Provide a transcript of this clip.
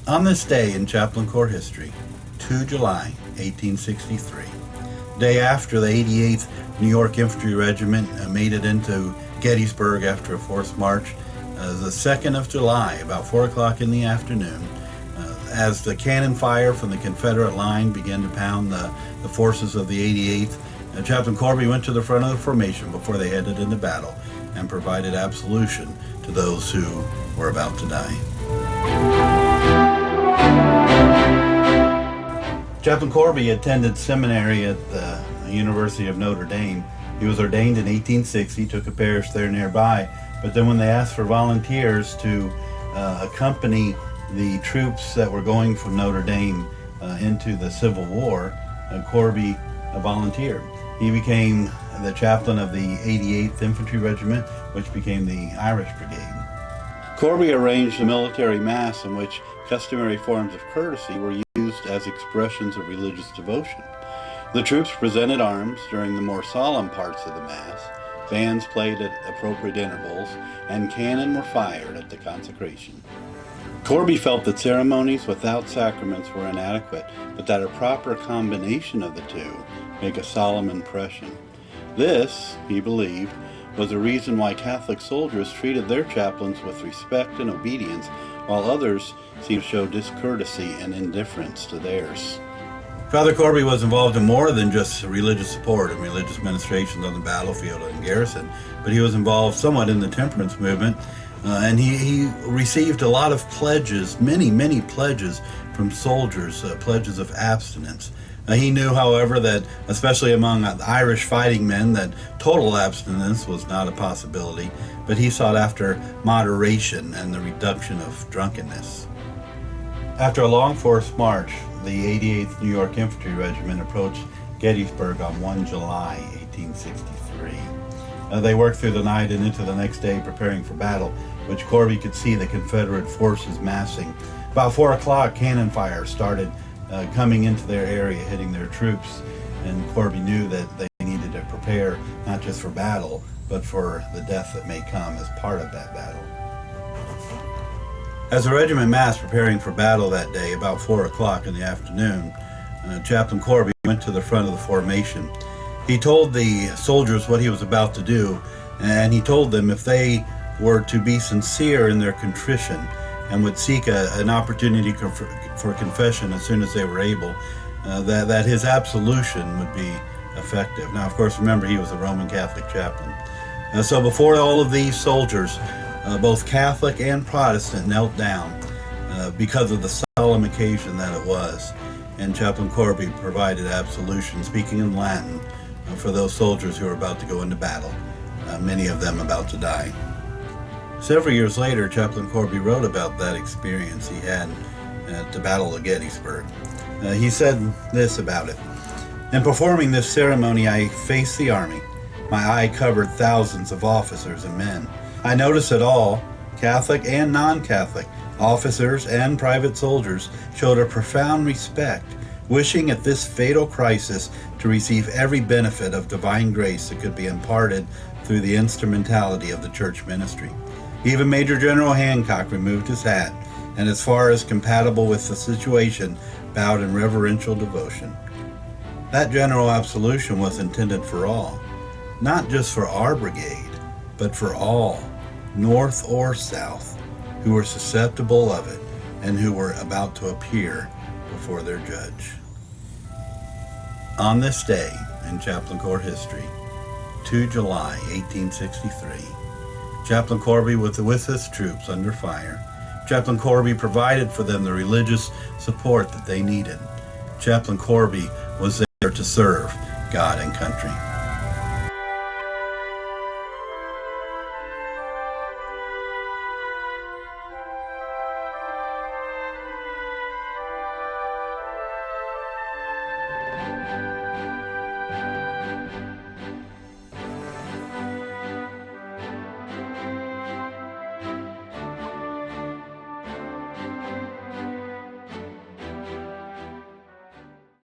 On this day in Chaplain Corps history, 2 July 1863, day after the 88th New York Infantry Regiment made it into Gettysburg after a forced march, the 2nd of July, about 4 o'clock in the afternoon, as the cannon fire from the Confederate line began to pound the forces of the 88th, Chaplain Corby went to the front of the formation before they headed into battle and provided absolution to those who were about to die. Chaplain Corby attended seminary at the University of Notre Dame. He was ordained in 1860, took a parish there nearby, but then when they asked for volunteers to accompany the troops that were going from Notre Dame into the Civil War, Corby volunteered. He became the chaplain of the 88th Infantry Regiment, which became the Irish Brigade. Corby arranged a military mass in which customary forms of courtesy were used as expressions of religious devotion. The troops presented arms during the more solemn parts of the Mass, bands played at appropriate intervals, and cannon were fired at the consecration. Corby felt that ceremonies without sacraments were inadequate, but that a proper combination of the two make a solemn impression. This, he believed, was a reason why Catholic soldiers treated their chaplains with respect and obedience, while others seemed to show discourtesy and indifference to theirs. Father Corby was involved in more than just religious support and religious ministrations on the battlefield and garrison, but he was involved somewhat in the Temperance Movement, and he received a lot of pledges, many pledges from soldiers, pledges of abstinence. He knew, however, that especially among Irish fighting men, that total abstinence was not a possibility, but he sought after moderation and the reduction of drunkenness. After a long forced march, the 88th New York Infantry Regiment approached Gettysburg on 1 July 1863. They worked through the night and into the next day preparing for battle, which Corby could see the Confederate forces massing. About 4 o'clock, cannon fire started coming into their area, hitting their troops, and Corby knew that they needed to prepare not just for battle, but for the death that may come as part of that battle. As the regiment massed preparing for battle that day, about 4 o'clock in the afternoon, Chaplain Corby went to the front of the formation. He told the soldiers what he was about to do, and he told them if they were to be sincere in their contrition and would seek an opportunity for confession as soon as they were able, that his absolution would be effective. Now, of course, remember, he was a Roman Catholic chaplain. So before all of these soldiers, both Catholic and Protestant knelt down because of the solemn occasion that it was, and Chaplain Corby provided absolution, speaking in Latin, for those soldiers who were about to go into battle, many of them about to die. Several years later, Chaplain Corby wrote about that experience he had at the Battle of Gettysburg. He said this about it: "In performing this ceremony, I faced the army. My eye covered thousands of officers and men. I noticed that all, Catholic and non-Catholic, officers and private soldiers, showed a profound respect, wishing at this fatal crisis to receive every benefit of divine grace that could be imparted through the instrumentality of the church ministry. Even Major General Hancock removed his hat, and as far as compatible with the situation, bowed in reverential devotion. That general absolution was intended for all, not just for our brigade, but for all, North or South, who were susceptible of it and who were about to appear before their judge." On this day in Chaplain Corps history, 2 July 1863, Chaplain Corby was with his troops under fire. Chaplain Corby provided for them the religious support that they needed. Chaplain Corby was there to serve God and country.